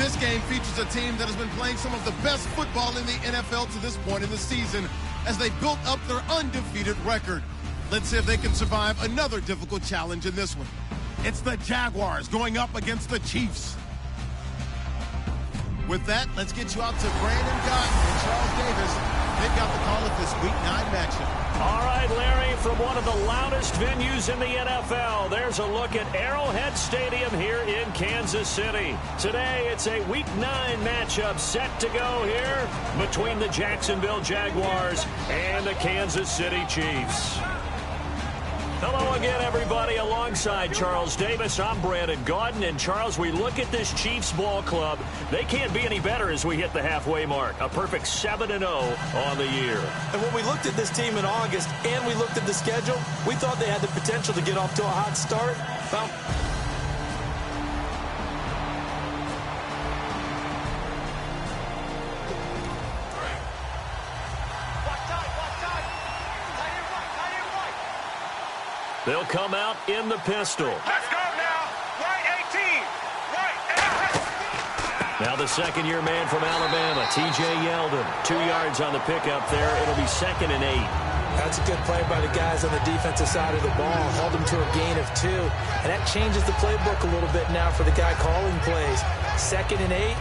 This game features a team that has been playing some of the best football in the NFL to this point in the season as they built up their undefeated record. Let's see if they can survive another difficult challenge in this one. It's the Jaguars going up against the Chiefs. With that, let's get you out to Brandon Gotton and Charles Davis. They've got the call of this Week 9 matchup. All right, Larry, from one of the loudest venues in the NFL, there's a look at Arrowhead Stadium here in Kansas City. Today, it's a Week 9 matchup set to go here between the Jacksonville Jaguars and the Kansas City Chiefs. Hello again, everybody. Alongside Charles Davis, I'm Brandon Gordon. And, Charles, we look at this Chiefs ball club. They can't be any better as we hit the halfway mark. A perfect 7-0 on the year. And when we looked at this team in August and we looked at the schedule, we thought they had the potential to get off to a hot start. Well, they'll come out in the pistol. Let's go now. Right 18. Right. Now the second-year man from Alabama, T.J. Yeldon. 2 yards on the pickup there. It'll be 2nd and 8. that's a good play by the guys on the defensive side of the ball. Held them to a gain of 2. And that changes the playbook a little bit now for the guy calling plays. 2nd and 8.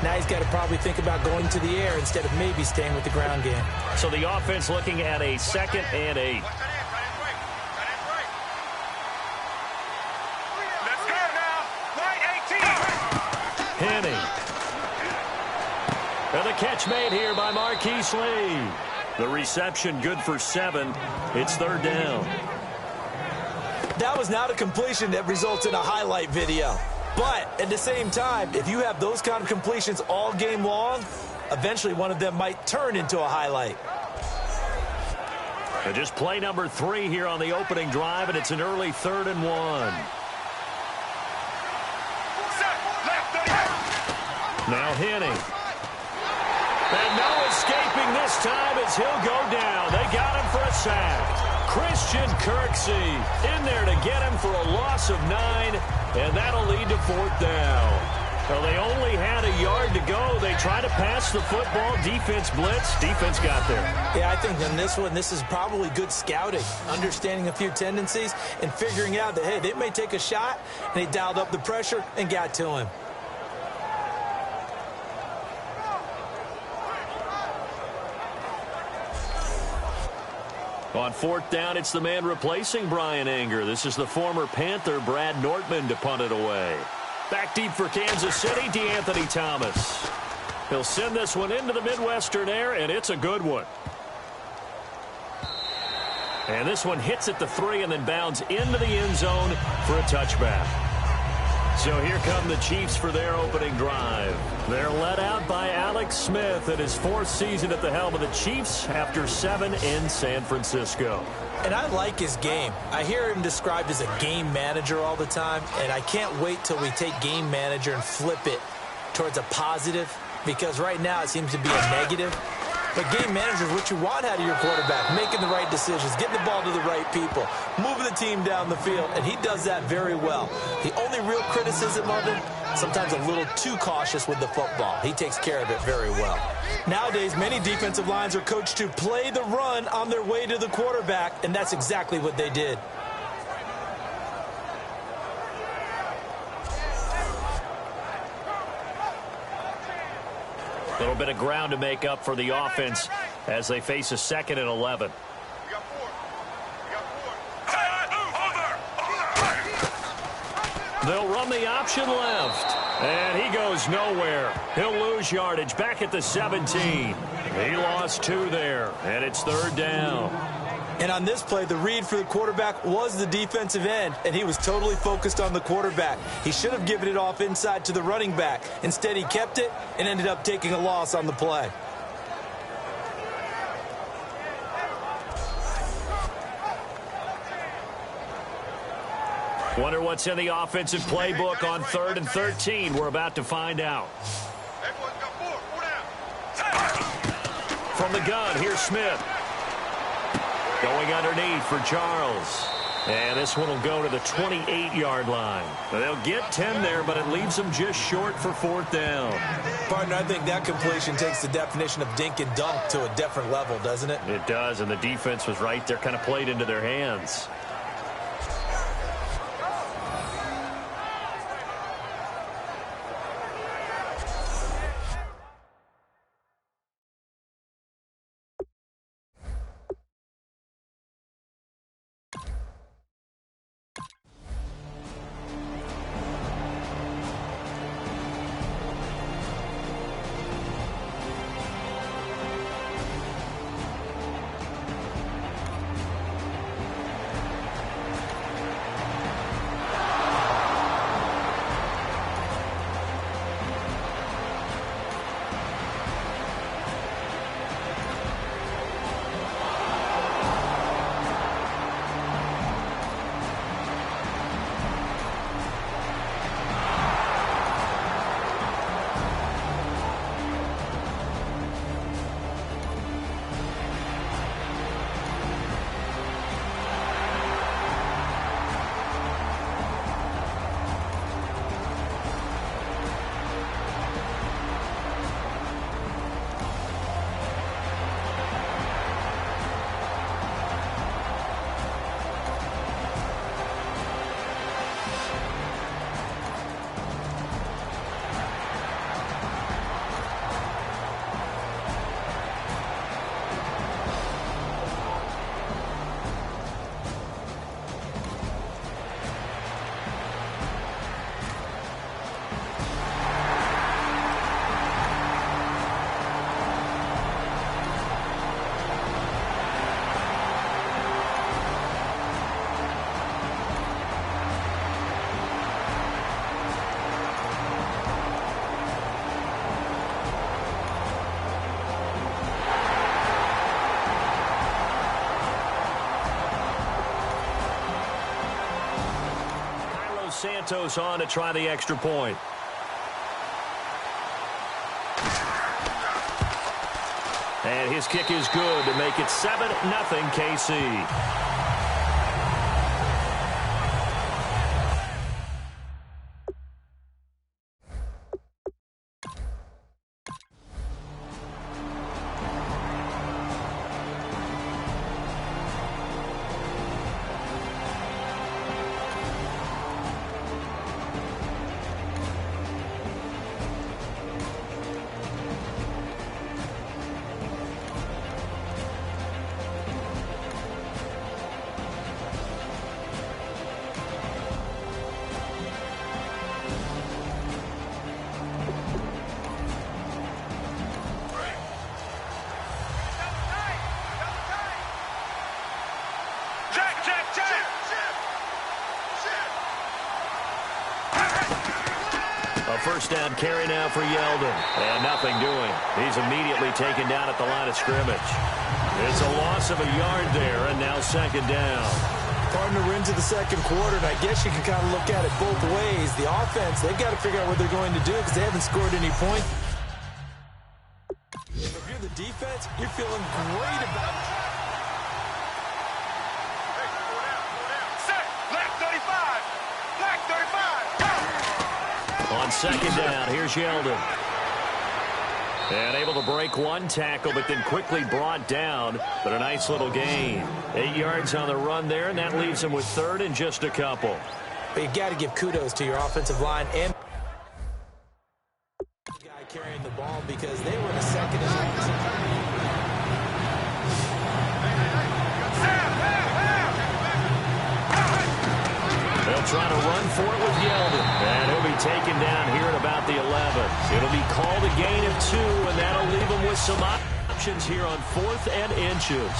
Now he's got to probably think about going to the air instead of maybe staying with the ground game. So the offense looking at a 2nd and 8. Henning. And the catch made here by Marquise Lee. The reception good for 7. It's 3rd down. That was not a completion that results in a highlight video. But at the same time, if you have those kind of completions all game long, eventually one of them might turn into a highlight. And just play number 3 here on the opening drive, and it's an early 3rd and 1. Now Henning. And no escaping this time as he'll go down. They got him for a sack. Christian Kirksey in there to get him for a loss of 9, and that'll lead to 4th down. Well, they only had a yard to go. They try to pass the football. Defense blitz. Defense got there. Yeah, I think on this one, this is probably good scouting, understanding a few tendencies, and figuring out that, hey, they may take a shot, and he dialed up the pressure and got to him. On 4th down, it's the man replacing Brian Anger. This is the former Panther, Brad Nortman, to punt it away. Back deep for Kansas City, DeAnthony Thomas. He'll send this one into the Midwestern air, and it's a good one. And this one hits at the 3 and then bounds into the end zone for a touchback. So here come the Chiefs for their opening drive. They're led out by Alex Smith in his 4th season at the helm of the Chiefs after 7 in San Francisco. And I like his game. I hear him described as a game manager all the time, and I can't wait till we take game manager and flip it towards a positive, because right now it seems to be a negative. But game manager is what you want out of your quarterback, making the right decisions, getting the ball to the right people, moving the team down the field, and he does that very well. The only real criticism of him, sometimes a little too cautious with the football. He takes care of it very well. Nowadays, many defensive lines are coached to play the run on their way to the quarterback, and that's exactly what they did. A little bit of ground to make up for the offense as they face a 2nd and 11. They'll run the option left. And he goes nowhere. He'll lose yardage back at the 17. He lost 2 there, and it's 3rd down. And on this play, the read for the quarterback was the defensive end, and he was totally focused on the quarterback. He should have given it off inside to the running back. Instead, he kept it and ended up taking a loss on the play. Wonder what's in the offensive playbook on 3rd and 13. We're about to find out. From the gun, here's Smith. Going underneath for Charles. And this one will go to the 28-yard line. They'll get 10 there, but it leaves them just short for 4th down. Partner, I think that completion takes the definition of dink and dunk to a different level, doesn't it? It does, and the defense was right there, kind of played into their hands. Santos on to try the extra point. And his kick is good to make it 7-0 KC. First down carry now for Yeldon. And nothing doing. He's immediately taken down at the line of scrimmage. It's a loss of a yard there, and now 2nd down. Partner, we're into the 2nd quarter, and I guess you can kind of look at it both ways. The offense, they've got to figure out what they're going to do because they haven't scored any points. If you're the defense, you're feeling great about it. On 2nd down, here's Yeldon. And able to break one tackle, but then quickly brought down. But a nice little gain. 8 yards on the run there, and that leaves him with 3rd and just a couple. But you got to give kudos to your offensive line and the guy carrying the ball because they were in a 2nd and They'll try to run for it with Yeldon. And he'll be taken down here at about the 11. It'll be called a gain of 2, and that'll leave him with some options here on 4th and inches.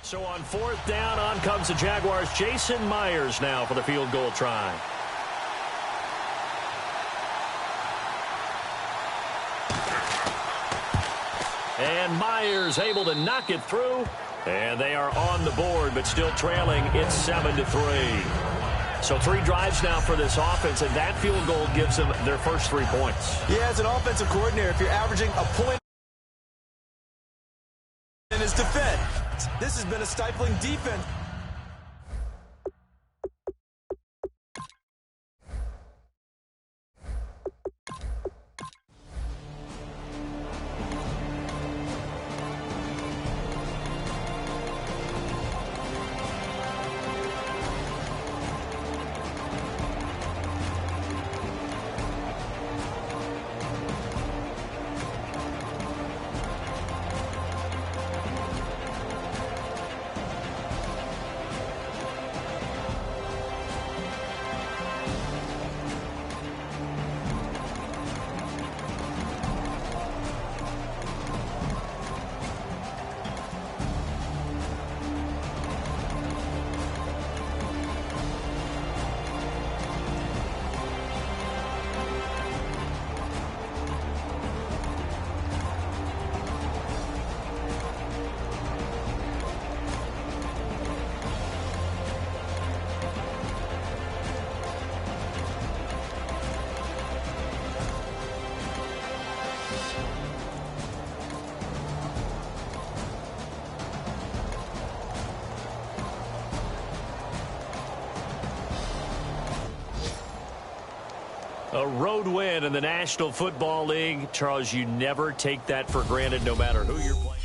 So on 4th down, on comes the Jaguars. Jason Myers now for the field goal try. And Myers able to knock it through. And they are on the board, but still trailing. It's 7-3. So 3 drives now for this offense, and that field goal gives them their first 3 points. Yeah, as an offensive coordinator, if you're averaging a point in his defense, this has been a stifling defense. A road win in the National Football League. Charles, you never take that for granted no matter who you're playing.